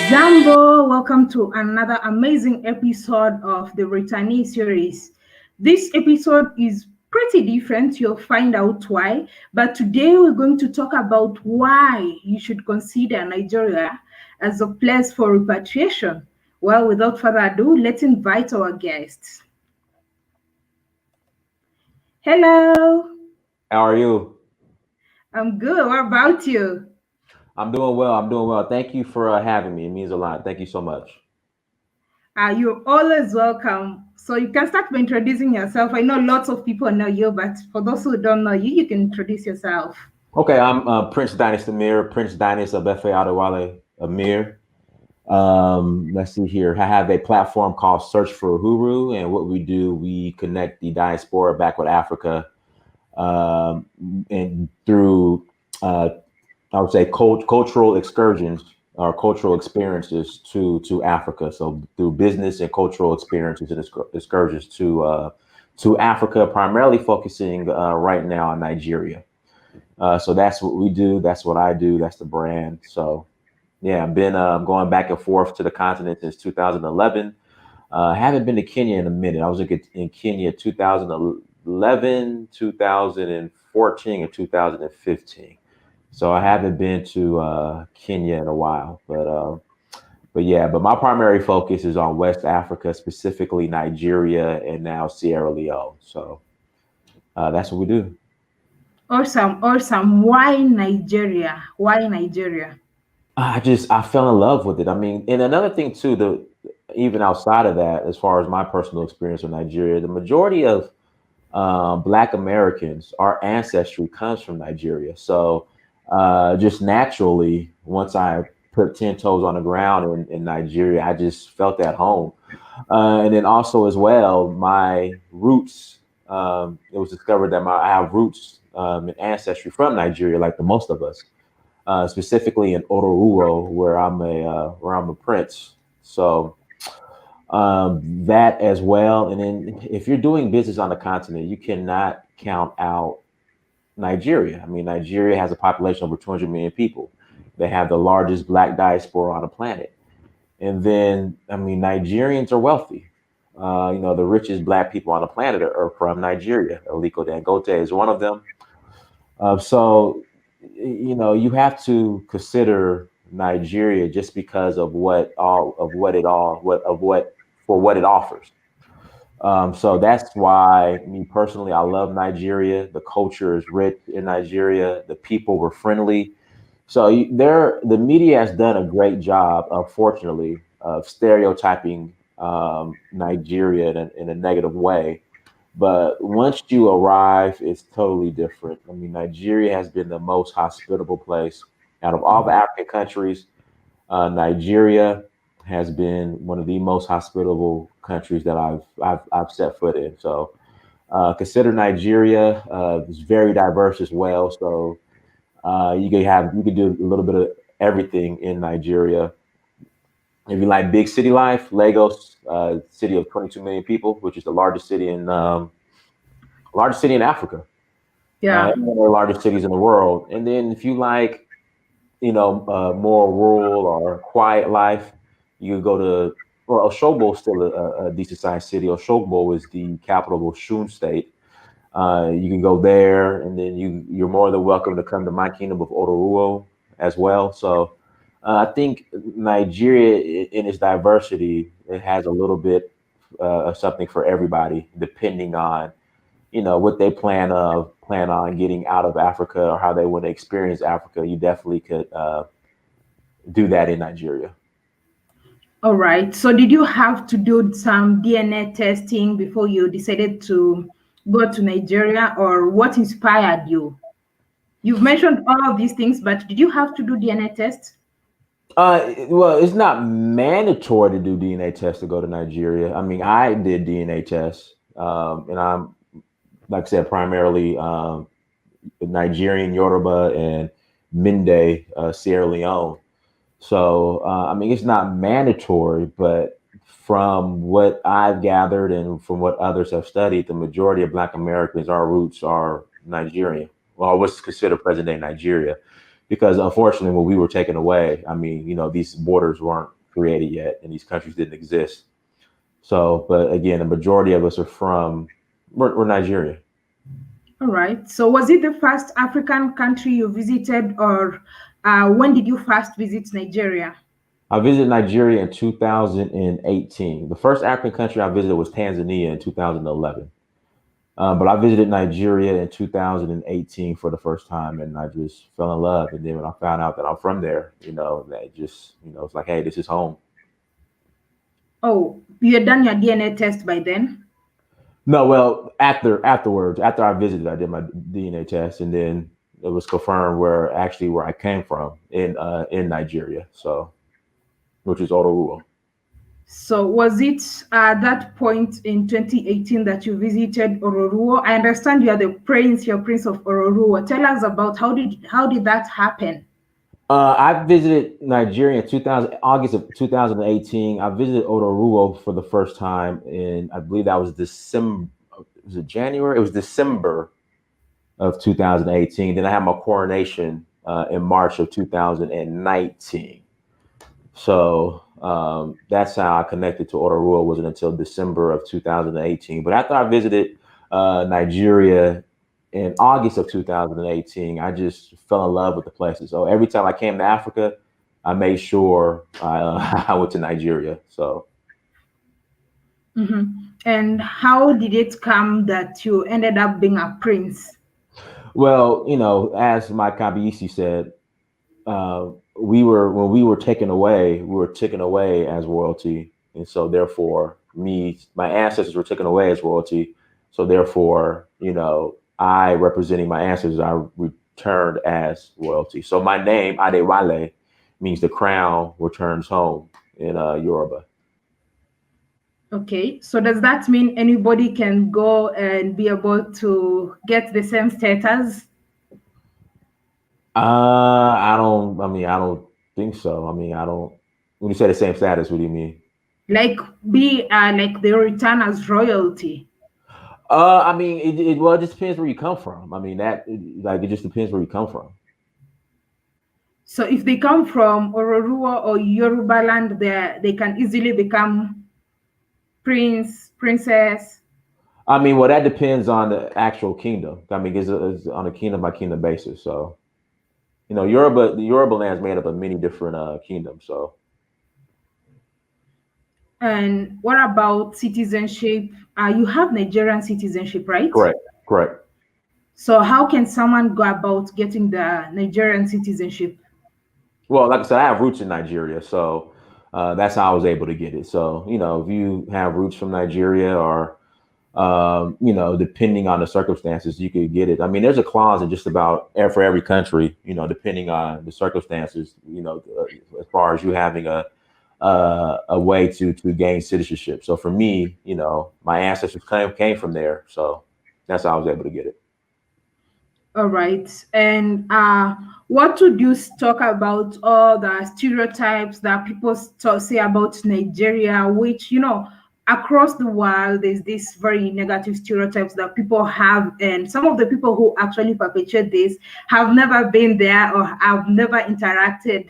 Jambo, welcome to another amazing episode of the Returnee series. This episode is pretty different, you'll find out why. But today we're going to talk about why you should consider Nigeria as a place for repatriation. Well, without further ado, let's invite our guests. Hello, How are you? I'm good. What about you? I'm doing well. I'm doing well. Thank you for having me. It means a lot. Thank you so much. You're always welcome. So you can start by introducing yourself. I know lots of people know you, but for those who don't know you, you can introduce yourself. Okay, I'm Prince Dynasty Amir, Prince Dynasty of Efe Adewale Amir. Let's see here. I have a platform called Search for Uhuru, and what we do, we connect the diaspora back with Africa, um, and through I would say cultural excursions or cultural experiences to Africa. So through business and cultural experiences and excursions to Africa, primarily focusing right now on Nigeria. So that's what we do. That's what I do. That's the brand. So yeah, I've been going back and forth to the continent since 2011. Haven't been to Kenya in a minute. I was in Kenya 2011, 2014, and 2015. So I haven't been to Kenya in a while, but my primary focus is on West Africa, specifically Nigeria and now Sierra Leone. So that's what we do. Awesome, awesome. Why Nigeria? Why Nigeria? I fell in love with it. I mean, and another thing too, the even outside of that, as far as my personal experience with Nigeria, the majority of Black Americans, our ancestry comes from Nigeria. So just naturally, once I put 10 toes on the ground in Nigeria, I just felt at home. And then also as well, my roots, it was discovered that I have roots and ancestry from Nigeria, like the most of us, specifically in Oruro, where I'm a prince. So that as well. And then if you're doing business on the continent, you cannot count out Nigeria. I mean, Nigeria has a population of over 200 million people. They have the largest Black diaspora on the planet. And then, I mean, Nigerians are wealthy. The richest Black people on the planet are from Nigeria. Aliko Dangote is one of them. So, you have to consider Nigeria just because of what it offers. So that's why me personally, I love Nigeria. The culture is rich in Nigeria. The people were friendly. So the media has done a great job, unfortunately, of stereotyping Nigeria in a negative way. But once you arrive, it's totally different. I mean, Nigeria has been the most hospitable place out of all the African countries. Nigeria has been one of the most hospitable countries that I've set foot in. So consider Nigeria. It's very diverse as well. So you could do a little bit of everything in Nigeria. If you like big city life, Lagos, city of 22 million people, which is the largest city in Africa, Yeah. and one of the largest cities in the world. And then if you like, more rural or quiet life, you go to, well, Oshobo is still a decent sized city. Oshobo is the capital of Osun State. You can go there, and then you're more than welcome to come to my kingdom of Oruro as well. So I think Nigeria, in its diversity, it has a little bit of something for everybody, depending on what they plan on getting out of Africa or how they want to experience Africa. You definitely could do that in Nigeria. All right. So did you have to do some DNA testing before you decided to go to Nigeria, or what inspired you? You've mentioned all of these things, but did you have to do DNA tests? Well, it's not mandatory to do DNA tests to go to Nigeria. I mean, I did DNA tests, and I'm, like I said, primarily Nigerian, Yoruba, and Mende, Sierra Leone. So, I mean, it's not mandatory, but from what I've gathered and from what others have studied, the majority of Black Americans, our roots are Nigerian. Well, what's considered present day Nigeria, because unfortunately, when we were taken away, I mean, these borders weren't created yet, and these countries didn't exist. So, but again, the majority of us we're Nigerian. All right. So was it the first African country you visited, or when did you first visit Nigeria? I visited Nigeria in 2018. The first African country I visited was Tanzania in 2011. But I visited Nigeria in 2018 for the first time, and I just fell in love. And then when I found out that I'm from there, that just, it's like, hey, this is home. Oh, you had done your DNA test by then? No, well, afterwards, after I visited, I did my DNA test, and then it was confirmed where I came from in Nigeria, so which is Oruro. So was it at that point in 2018 that you visited Oruro? I understand you are you're Prince of Oruro. Tell us about how did that happen? I visited Nigeria in August of 2018. I visited Oruro for the first time in, I believe that was December. Was it January? It was December of 2018. Then I had my coronation in March of 2019. So that's how I connected to Oruro. It wasn't until December of 2018. But after I visited Nigeria in August of 2018, I just fell in love with the places. So every time I came to Africa, I made sure I went to Nigeria. So. Mm-hmm. And how did it come that you ended up being a prince? Well, as my Kabiyesi said, when we were taken away, we were taken away as royalty, and so therefore, my ancestors were taken away as royalty. So therefore, I representing my ancestors, I returned as royalty. So my name Adewale means the crown returns home in Yoruba. Okay, so does that mean anybody can go and be able to get the same status? I don't think so. I mean, I don't. When you say the same status, what do you mean? Like like they return as royalty? I mean, it just depends where you come from. I mean, it just depends where you come from. So if they come from Ororua or Yoruba land, they can easily become prince, princess. I mean, well, that depends on the actual kingdom. I mean, it's on a kingdom by kingdom basis. So, the Yoruba land is made up of many different kingdoms. So. And what about citizenship? You have Nigerian citizenship, right? Correct. Correct. So how can someone go about getting the Nigerian citizenship? Well, like I said, I have roots in Nigeria, so that's how I was able to get it. So, if you have roots from Nigeria or, depending on the circumstances, you could get it. I mean, there's a clause in just about for every country, depending on the circumstances, as far as you having a way to gain citizenship. So for me, my ancestors came from there, so that's how I was able to get it. All right. And what would you talk about all the stereotypes that people say about Nigeria, which, across the world, there's this very negative stereotypes that people have. And some of the people who actually perpetuate this have never been there or have never interacted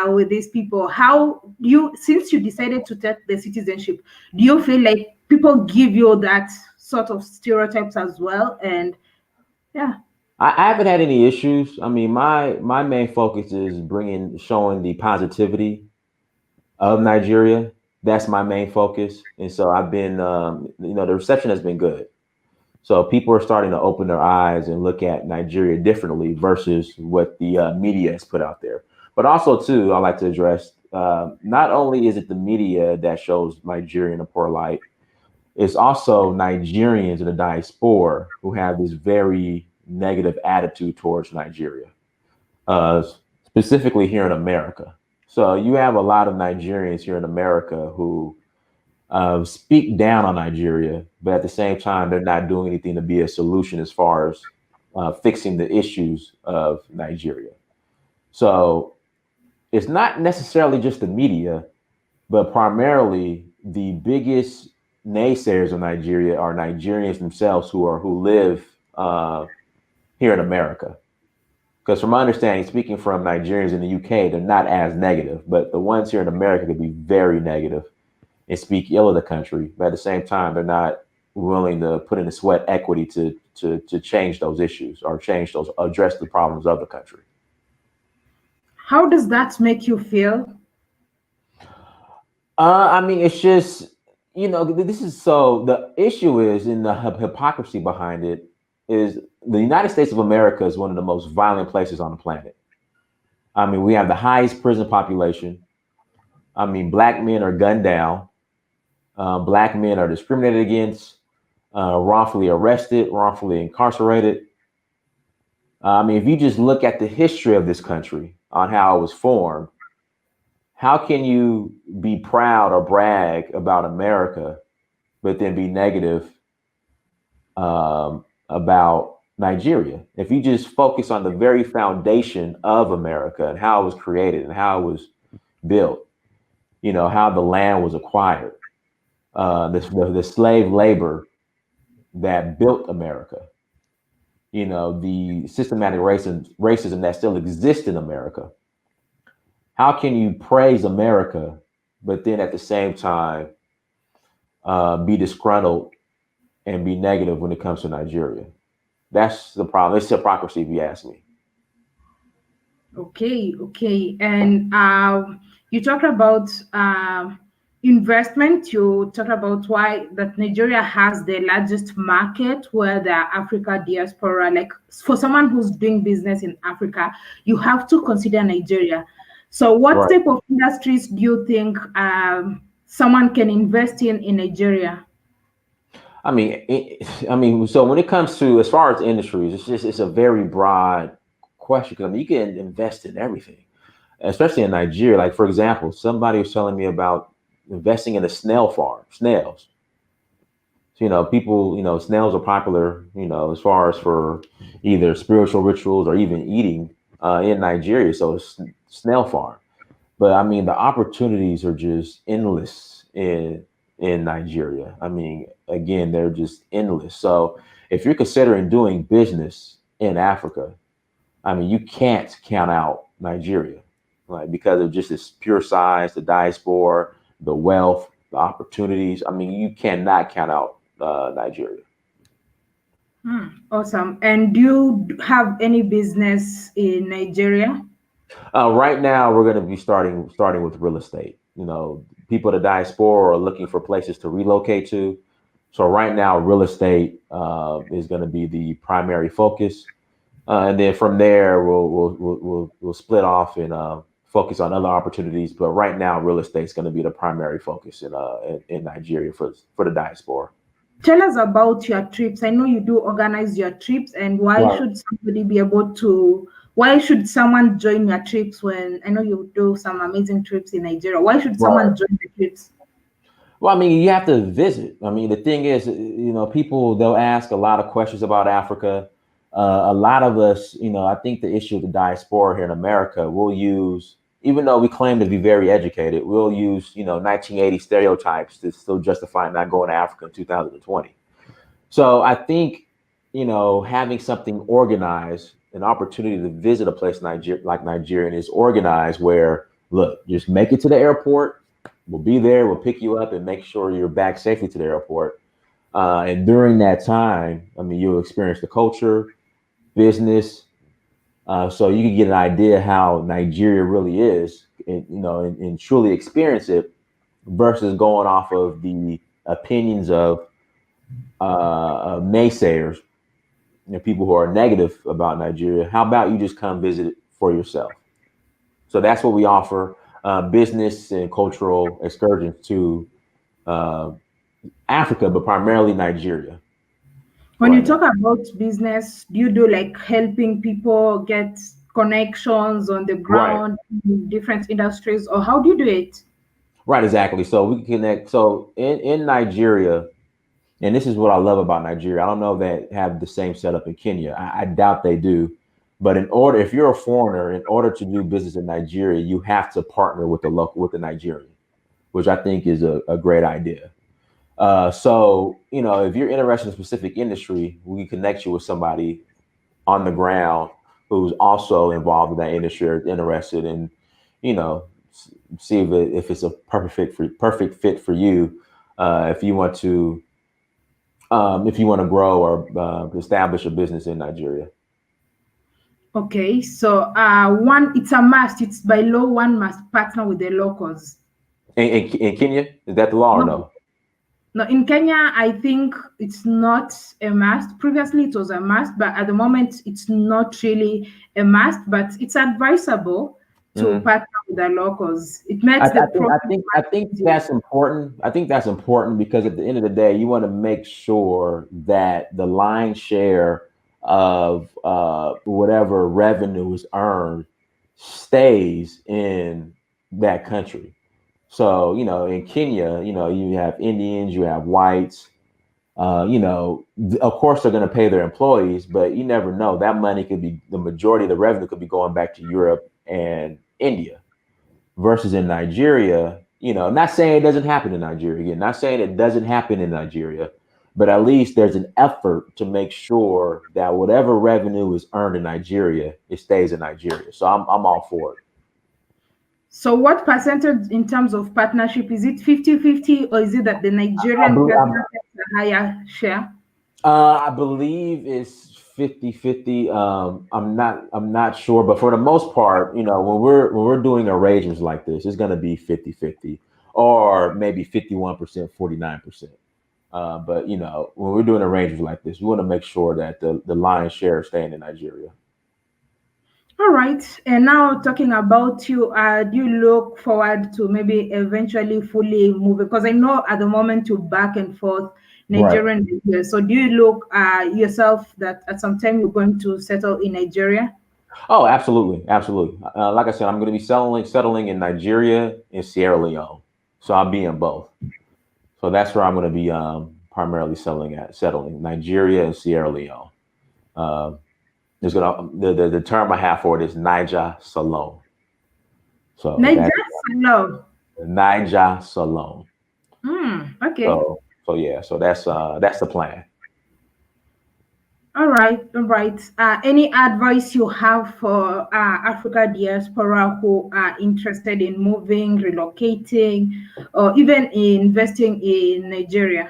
with these people. How do since you decided to take the citizenship, do you feel like people give you that sort of stereotypes as well? And yeah. I haven't had any issues. I mean, my main focus is showing the positivity of Nigeria. That's my main focus, and so I've been, the reception has been good. So people are starting to open their eyes and look at Nigeria differently versus what the media has put out there. But also, too, I like to address not only is it the media that shows Nigeria in a poor light, it's also Nigerians in the diaspora who have this very negative attitude towards Nigeria, specifically here in America. So you have a lot of Nigerians here in America who speak down on Nigeria, but at the same time, they're not doing anything to be a solution as far as fixing the issues of Nigeria. So it's not necessarily just the media, but primarily the biggest naysayers of Nigeria are Nigerians themselves who live here in America. Because from my understanding, speaking from Nigerians in the UK, they're not as negative, but the ones here in America could be very negative and speak ill of the country. But at the same time, they're not willing to put in the sweat equity to change those issues or address the problems of the country. How does that make you feel? I mean, it's just, this is so the issue is in the hypocrisy behind it is the United States of America is one of the most violent places on the planet. I mean, we have the highest prison population. I mean, black men are gunned down. Black men are discriminated against, wrongfully arrested, wrongfully incarcerated. I mean, if you just look at the history of this country on how it was formed, how can you be proud or brag about America, but then be negative about Nigeria? If you just focus on the very foundation of America and how it was created and how it was built, how the land was acquired, the slave labor that built America, the systematic racism that still exists in America. How can you praise America, but then at the same time be disgruntled and be negative when it comes to Nigeria? That's the problem. It's hypocrisy, if you ask me. Okay. And you talked about investment. You talked about why that Nigeria has the largest market where the Africa diaspora, like for someone who's doing business in Africa, you have to consider Nigeria. So what type of industries do you think someone can invest in Nigeria? I mean, so when it comes to as far as industries, it's a very broad question because I mean you can invest in everything, especially in Nigeria. Like for example, somebody was telling me about investing in a snail farm, snails. So, people, snails are popular, as far as for either spiritual rituals or even eating in Nigeria. So it's snail farm. But I mean, the opportunities are just endless in Nigeria. I mean, again, they're just endless. So if you're considering doing business in Africa, I mean, you can't count out Nigeria, like because of just its pure size, the diaspora, the wealth, the opportunities. I mean, you cannot count out Nigeria. Awesome. And do you have any business in Nigeria? Right now, we're going to be starting with real estate. People in the diaspora are looking for places to relocate to. So right now, real estate is going to be the primary focus, and then from there, we'll split off and focus on other opportunities. But right now, real estate is going to be the primary focus in Nigeria for the diaspora. Tell us about your trips. I know you do organize your trips, and why should someone join your trips when I know you do some amazing trips in Nigeria? Why should someone join the trips? Well, I mean, you have to visit. I mean, the thing is, people, they'll ask a lot of questions about Africa. A lot of us, I think the issue of the diaspora here in America, we'll use, even though we claim to be very educated, we'll use, 1980 stereotypes to still justify not going to Africa in 2020. So I think, having something organized, an opportunity to visit a place like Nigeria and is organized where, look, just make it to the airport. We'll be there. We'll pick you up and make sure you're back safely to the airport. And during that time, I mean, you'll experience the culture, business, so you can get an idea how Nigeria really is, and truly experience it, versus going off of the opinions of naysayers, people who are negative about Nigeria. How about you just come visit it for yourself? So that's what we offer: business and cultural excursions to Africa, but primarily Nigeria. When you talk about business, do you do like helping people get connections on the ground in different industries, or how do you do it? Right, exactly. So we can connect. So in Nigeria, and this is what I love about Nigeria. I don't know if they have the same setup in Kenya. I doubt they do. But if you're a foreigner, in order to do business in Nigeria, you have to partner with the Nigerian. which I think is a great idea. So, if you're interested in a specific industry, we can connect you with somebody on the ground who's also involved in that industry or interested in, see if it's a perfect fit for you. If you want to grow or establish a business in Nigeria. Okay, so it's a must. It's by law one must partner with the locals. In Kenya, is that the law or no? No, in Kenya, I think it's not a must. Previously, it was a must, but at the moment, it's not really a must. But it's advisable to partner with the locals. It makes I think that's important. I think that's important because at the end of the day, you want to make sure that the lion's share of whatever revenue is earned stays in that country. So, in Kenya, you have Indians, you have whites, of course they're going to pay their employees, but you never know. That money could be, the majority of the revenue could be going back to Europe and India versus in Nigeria. Not saying it doesn't happen in Nigeria, again, not saying it doesn't happen in Nigeria, but at least there's an effort to make sure that whatever revenue is earned in Nigeria, it stays in Nigeria. So I'm all for it. So what percentage in terms of partnership? Is it 50-50 or is it that the Nigerian partner has a higher share? I believe it's 50-50. I'm not sure, but for the most part, when we're doing arrangements like this, it's going to be 50-50 or maybe 51%, 49%. But when we're doing arrangements like this, we want to make sure that the lion's share is staying in Nigeria. All right. And now talking about you, do you look forward to maybe eventually fully moving? Because I know at the moment you're back and forth, Nigerian. Right. So do you look yourself that at some time you're going to settle in Nigeria? Oh, absolutely. Absolutely. Like I said, I'm going to be settling in Nigeria and Sierra Leone. So I'll be in both. So that's where I'm going to be primarily settling Nigeria and Sierra Leone. The term I have for it is Niger Salome. So Niger Salome. Niger Salome. Okay. So yeah. So that's the plan. All right. Any advice you have for Africa diaspora who are interested in moving, relocating, or even investing in Nigeria?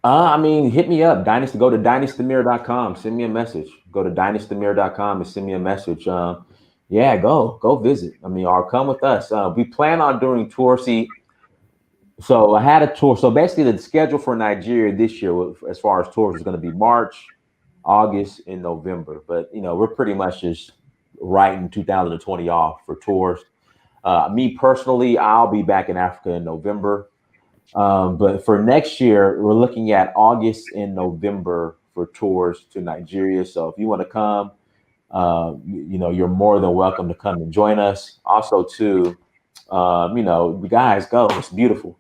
Hit me up. Go to dynastymir.com. Send me a message. Go to dynastymir.com and send me a message. Go visit. Or come with us. We plan on doing tours. So I had a tour. So basically, the schedule for Nigeria this year, as far as tours, is going to be March, August, and November. But we're pretty much just writing 2020 off for tours. Me personally, I'll be back in Africa in November. But for next year, we're looking at August and November for tours to Nigeria. So if you want to come, you're more than welcome to come and join us. Also, too, you guys go. It's beautiful.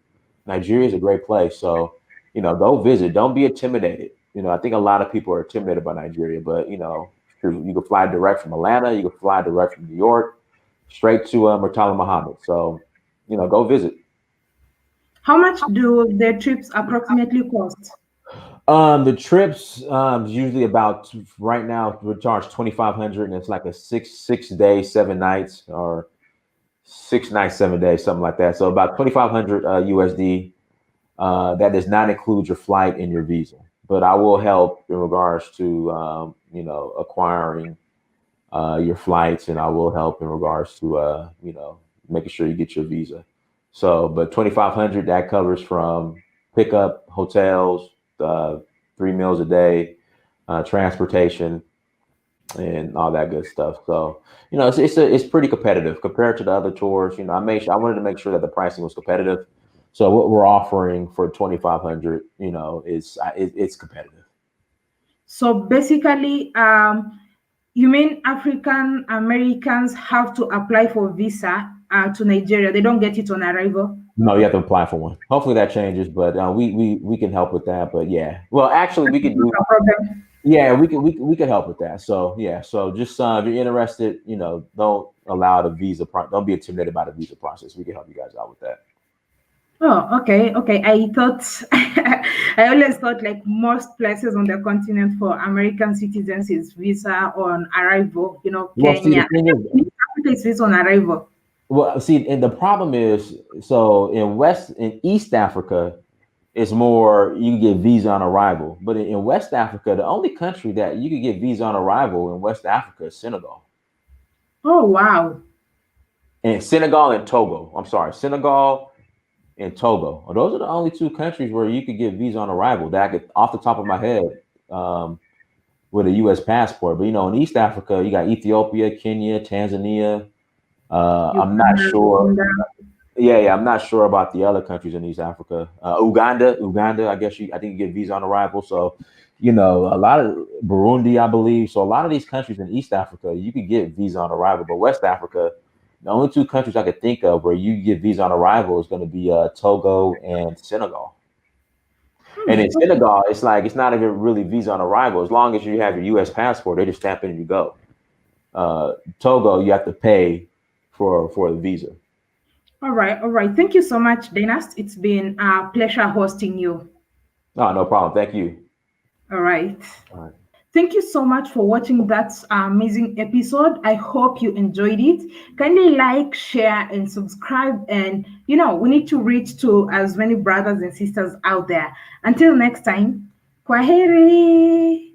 Nigeria is a great place. So, go visit. Don't be intimidated. I think a lot of people are intimidated by Nigeria, but, you can fly direct from Atlanta. You can fly direct from New York straight to Murtala Muhammad. So, go visit. How much do the trips approximately cost? The trips usually about, right now we charge $2,500 and it's like a 6 days, 7 nights, or 6 nights, 7 days, something like that. So about 2,500 USD. That does not include your flight and your visa, but I will help in regards to acquiring your flights, and I will help in regards to making sure you get your visa. So, but 2,500, that covers from pickup, hotels, 3 meals a day, transportation, and all that good stuff. So, it's pretty competitive compared to the other tours. I wanted to make sure that the pricing was competitive. So what we're offering for 2,500, it's competitive. So basically, you mean African Americans have to apply for visa to Nigeria? They don't get it on arrival? No, you have to apply for one. Hopefully that changes, but we can help with that. But yeah, well, actually, we can do. No problem. Yeah, we can help with that. So yeah, so just if you're interested, don't allow the visa. Don't be intimidated by the visa process. We can help you guys out with that. Oh, okay, okay. I thought I always thought like most places on the continent for American citizens is visa on arrival. You know, Well, see, the Kenya. thing is, Africa is visa on arrival. well, see, and the problem is, so in East Africa, it's more you can get visa on arrival. But in West Africa, the only country that you can get visa on arrival in West Africa is Senegal. Oh wow. And Senegal and Togo. I'm sorry, Senegal and Togo. Those are the only two countries where you could get visa on arrival that I could, off the top of my head, um, with a U.S. passport. But in East Africa, you got Ethiopia, Kenya, Tanzania. I'm not Uganda, sure. Rwanda. Yeah, I'm not sure about the other countries in East Africa. Uganda. I think you get visa on arrival. So, a lot of Burundi, I believe. So a lot of these countries in East Africa, you could get visa on arrival. But West Africa, the only two countries I could think of where you get visa on arrival is going to be Togo and Senegal. And Hmm, in okay. Senegal, it's like it's not even really visa on arrival. As long as you have your U.S. passport, they just stamp in and you go. Togo, you have to pay for the visa. All right, all right. Thank you so much, Dynast. It's been a pleasure hosting you. No, no problem. Thank you. All right. All right. Thank you so much for watching that amazing episode. I hope you enjoyed it. Kindly like, share, and subscribe. And we need to reach to as many brothers and sisters out there. Until next time, kwaheri.